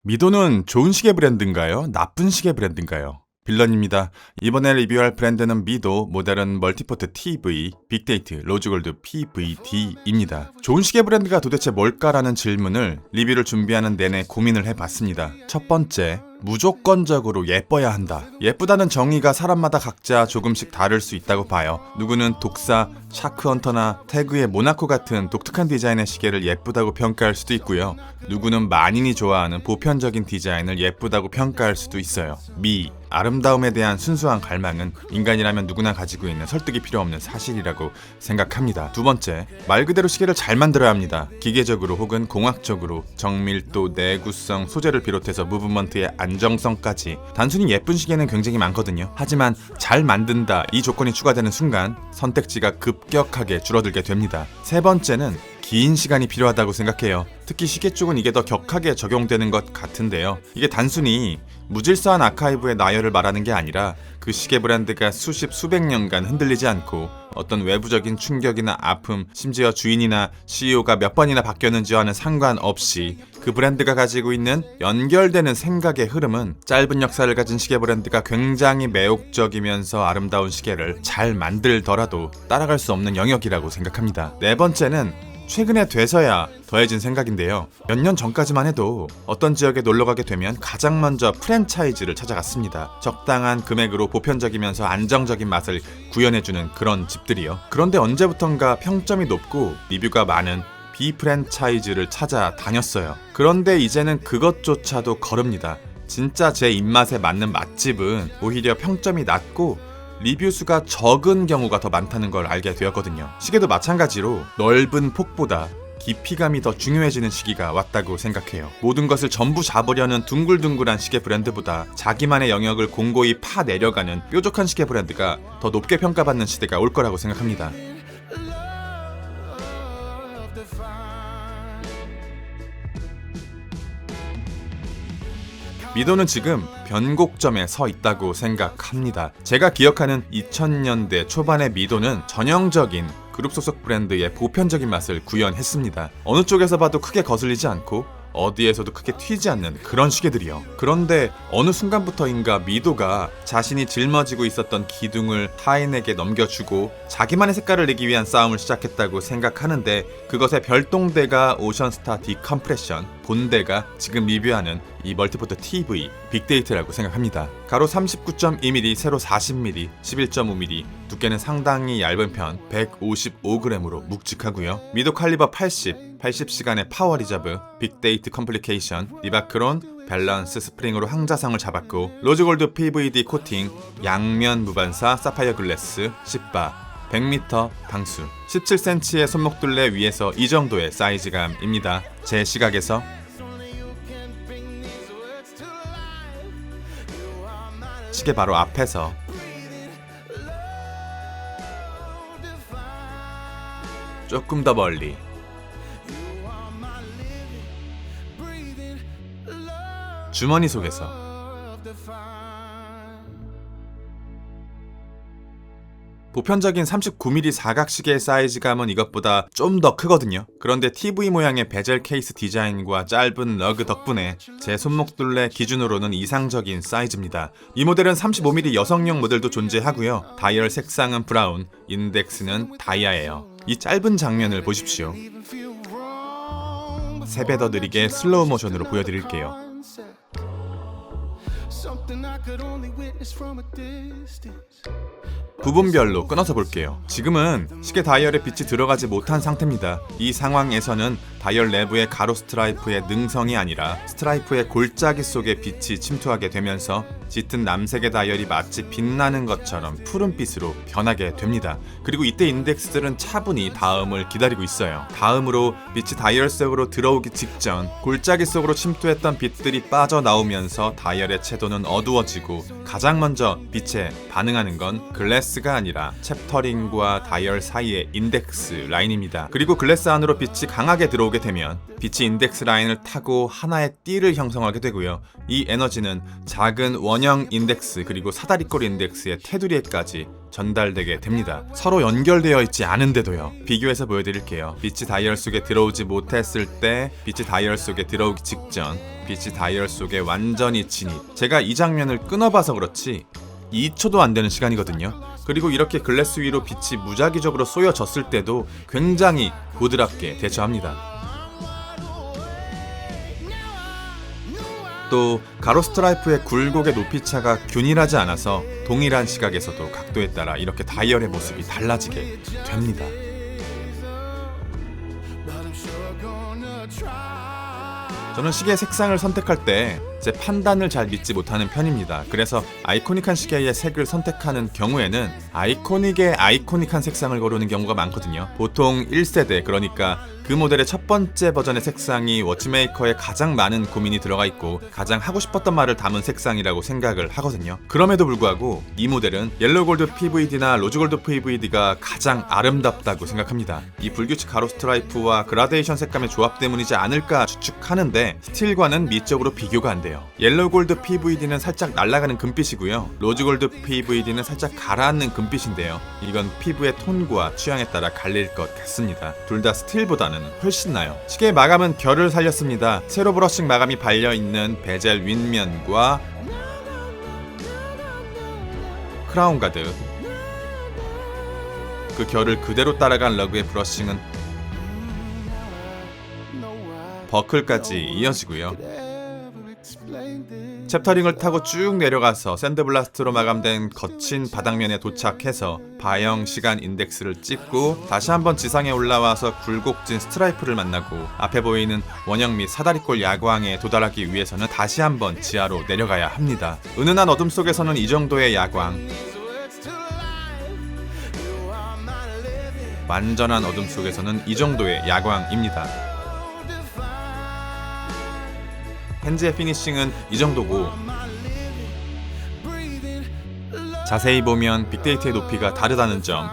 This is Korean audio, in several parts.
미도는 좋은 시계 브랜드인가요? 나쁜 시계 브랜드인가요? 빌런입니다. 이번에 리뷰할 브랜드는 미도 모더른 멀티포트 TV 빅데이트 로즈골드 PVD입니다. 좋은 시계 브랜드가 도대체 뭘까라는 질문을 리뷰를 준비하는 내내 고민을 해봤습니다. 첫 번째, 무조건적으로 예뻐야 한다. 예쁘다는 정의가 사람마다 각자 조금씩 다를 수 있다고 봐요. 누구는 독사, 샤크헌터나 태그의 모나코 같은 독특한 디자인의 시계를 예쁘다고 평가할 수도 있고요. 누구는 만인이 좋아하는 보편적인 디자인을 예쁘다고 평가할 수도 있어요. 아름다움에 대한 순수한 갈망은 인간이라면 누구나 가지고 있는 설득이 필요 없는 사실이라고 생각합니다. 두 번째, 말 그대로 시계를 잘 만들어야 합니다. 기계적으로 혹은 공학적으로 정밀도, 내구성, 소재를 비롯해서 무브먼트의 안정성까지 단순히 예쁜 시계는 굉장히 많거든요. 하지만 잘 만든다 이 조건이 추가되는 순간 선택지가 급격하게 줄어들게 됩니다. 세 번째는 긴 시간이 필요하다고 생각해요. 특히 시계 쪽은 이게 더 격하게 적용되는 것 같은데요. 이게 단순히 무질서한 아카이브의 나열을 말하는 게 아니라 그 시계 브랜드가 수십 수백 년간 흔들리지 않고 어떤 외부적인 충격이나 아픔, 심지어 주인이나 CEO가 몇 번이나 바뀌었는지와는 상관없이 그 브랜드가 가지고 있는 연결되는 생각의 흐름은 짧은 역사를 가진 시계 브랜드가 굉장히 매혹적이면서 아름다운 시계를 잘 만들더라도 따라갈 수 없는 영역이라고 생각합니다. 네 번째는 최근에 돼서야 더해진 생각인데요. 몇 년 전까지만 해도 어떤 지역에 놀러가게 되면 가장 먼저 프랜차이즈를 찾아갔습니다. 적당한 금액으로 보편적이면서 안정적인 맛을 구현해주는 그런 집들이요. 그런데 언제부턴가 평점이 높고 리뷰가 많은 비프랜차이즈를 찾아다녔어요. 그런데 이제는 그것조차도 거릅니다. 진짜 제 입맛에 맞는 맛집은 오히려 평점이 낮고 리뷰 수가 적은 경우가 더 많다는 걸 알게 되었거든요. 시계도 마찬가지로 넓은 폭보다 깊이감이 더 중요해지는 시기가 왔다고 생각해요. 모든 것을 전부 잡으려는 둥글둥글한 시계 브랜드보다 자기만의 영역을 공고히 파내려가는 뾰족한 시계 브랜드가 더 높게 평가받는 시대가 올 거라고 생각합니다. 미도는 지금 변곡점에 서 있다고 생각합니다. 제가 기억하는 2000년대 초반의 미도는 전형적인 그룹 소속 브랜드의 보편적인 맛을 구현했습니다. 어느 쪽에서 봐도 크게 거슬리지 않고 어디에서도 크게 튀지 않는 그런 시계들이요. 그런데 어느 순간부터인가 미도가 자신이 짊어지고 있었던 기둥을 타인에게 넘겨주고 자기만의 색깔을 내기 위한 싸움을 시작했다고 생각하는데 그것의 별동대가 오션스타 디컴프레션, 본대가 지금 리뷰하는 이 멀티포트 TV 빅데이트라고 생각합니다. 가로 39.2mm, 세로 40mm, 11.5mm, 두께는 상당히 얇은 편 155g으로 묵직하고요. 미도 칼리버 80시간의 파워 리저브, 빅데이트 컴플리케이션, 리바크론, 밸런스 스프링으로 항자성을 잡았고 로즈골드 PVD 코팅, 양면 무반사 사파이어 글래스, 10바, 100m 방수, 17cm의 손목둘레 위에서 이 정도의 사이즈감입니다. 제 시각에서 시계 바로 앞에서 조금 더 멀리 주머니 속에서 보편적인 39mm 사각시계의 사이즈감은 이것보다 좀 더 크거든요. 그런데 TV 모양의 베젤 케이스 디자인과 짧은 러그 덕분에 제 손목둘레 기준으로는 이상적인 사이즈입니다. 이 모델은 35mm 여성용 모델도 존재하고요. 다이얼 색상은 브라운, 인덱스는 다이아예요. 이 짧은 장면을 보십시오. 3배 더 느리게 슬로우 모션으로 보여드릴게요. 부분별로 끊어서 볼게요. 지금은 시계 다이얼에 빛이 들어가지 못한 상태입니다. 이 상황에서는 다이얼 내부의 가로 스트라이프의 능성이 아니라 스트라이프의 골짜기 속에 빛이 침투하게 되면서 짙은 남색의 다이얼이 마치 빛나는 것처럼 푸른빛으로 변하게 됩니다. 그리고 이때 인덱스들은 차분히 다음을 기다리고 있어요. 다음으로 빛이 다이얼 속으로 들어오기 직전 골짜기 속으로 침투했던 빛들이 빠져나오면서 다이얼의 채도는 어두워지고 가장 먼저 빛에 반응하는 건 글래스 글래스가 아니라 챕터링과 다이얼 사이의 인덱스 라인입니다. 그리고 글래스 안으로 빛이 강하게 들어오게 되면 빛이 인덱스 라인을 타고 하나의 띠를 형성하게 되고요. 이 에너지는 작은 원형 인덱스 그리고 사다리꼴 인덱스의 테두리에까지 전달되게 됩니다. 서로 연결되어 있지 않은데도요. 비교해서 보여드릴게요. 빛이 다이얼 속에 들어오지 못했을 때, 빛이 다이얼 속에 들어오기 직전, 빛이 다이얼 속에 완전히 진입. 제가 이 장면을 끊어봐서 그렇지 2초도 안 되는 시간이거든요. 그리고 이렇게 글래스 위로 빛이 무작위적으로 쏘여졌을 때도 굉장히 부드럽게 대처합니다. 또 가로 스트라이프의 굴곡의 높이차가 균일하지 않아서 동일한 시각에서도 각도에 따라 이렇게 다이얼의 모습이 달라지게 됩니다. 저는 시계 색상을 선택할 때 제 판단을 잘 믿지 못하는 편입니다. 그래서 아이코닉한 시계의 색을 선택하는 경우에는 아이코닉한 색상을 고르는 경우가 많거든요. 보통 1세대, 그러니까 그 모델의 첫 번째 버전의 색상이 워치메이커에 가장 많은 고민이 들어가 있고 가장 하고 싶었던 말을 담은 색상이라고 생각을 하거든요. 그럼에도 불구하고 이 모델은 옐로우골드 PVD나 로즈골드 PVD가 가장 아름답다고 생각합니다. 이 불규칙 가로 스트라이프와 그라데이션 색감의 조합 때문이지 않을까 추측하는데 스틸과는 미적으로 비교가 안 돼요. 옐로우골드 PVD는 살짝 날아가는 금빛이고요. 로즈골드 PVD는 살짝 가라앉는 금빛인데요. 이건 피부의 톤과 취향에 따라 갈릴 것 같습니다. 둘 다 스틸보다는 훨씬 나요. 시계의 마감은 결을 살렸습니다. 세로 브러싱 마감이 발려있는 베젤 윗면과 크라운 가드, 그 결을 그대로 따라간 러그의 브러싱은 버클까지 이어지고요. 챕터링을 타고 쭉 내려가서 샌드블라스트로 마감된 거친 바닥면에 도착해서 바형 시간 인덱스를 찍고 다시 한번 지상에 올라와서 굴곡진 스트라이프를 만나고 앞에 보이는 원형 및 사다리꼴 야광에 도달하기 위해서는 다시 한번 지하로 내려가야 합니다. 은은한 어둠 속에서는 이 정도의 야광, 완전한 어둠 속에서는 이 정도의 야광입니다. 핸즈의 피니싱은 이 정도고 자세히 보면 빅데이터의 높이가 다르다는 점,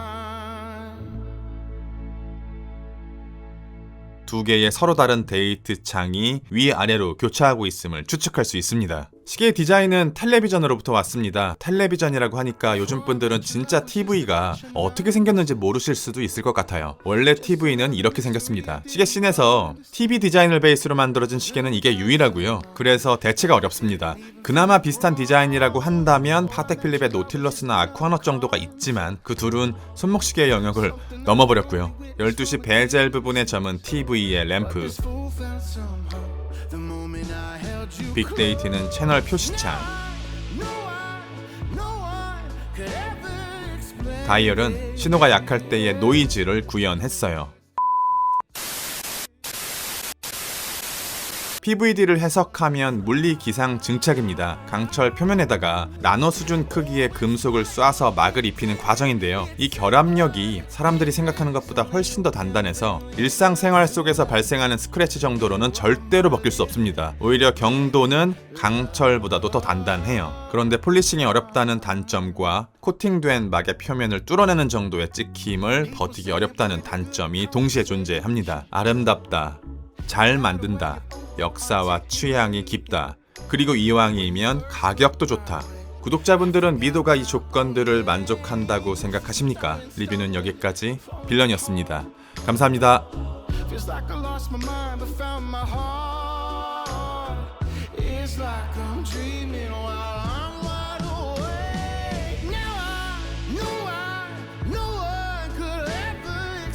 두 개의 서로 다른 데이트 창이 위아래로 교차하고 있음을 추측할 수 있습니다. 시계의 디자인은 텔레비전으로부터 왔습니다. 텔레비전이라고 하니까 요즘 분들은 진짜 TV가 어떻게 생겼는지 모르실 수도 있을 것 같아요. 원래 TV는 이렇게 생겼습니다. 시계 씬에서 TV 디자인을 베이스로 만들어진 시계는 이게 유일하고요. 그래서 대체가 어렵습니다. 그나마 비슷한 디자인이라고 한다면 파텍 필립의 노틸러스나 아쿠아넛 정도가 있지만 그 둘은 손목시계의 영역을 넘어버렸고요. 12시 베젤 부분에 점은 TV의 램프, 빅데이트는 채널 표시창, 다이얼은 신호가 약할 때의 노이즈를 구현했어요. PVD를 해석하면 물리기상 증착입니다. 강철 표면에다가 나노 수준 크기의 금속을 쏴서 막을 입히는 과정인데요. 이 결합력이 사람들이 생각하는 것보다 훨씬 더 단단해서 일상생활 속에서 발생하는 스크래치 정도로는 절대로 벗길 수 없습니다. 오히려 경도는 강철보다도 더 단단해요. 그런데 폴리싱이 어렵다는 단점과 코팅된 막의 표면을 뚫어내는 정도의 찍힘을 버티기 어렵다는 단점이 동시에 존재합니다. 아름답다, 잘 만든다, 역사와 취향이 깊다, 그리고 이왕이면 가격도 좋다. 구독자분들은 미도가 이 조건들을 만족한다고 생각하십니까? 리뷰는 여기까지. 빌런이었습니다. 감사합니다. Feels like I lost my mind but found my heart. It's like I'm dreaming while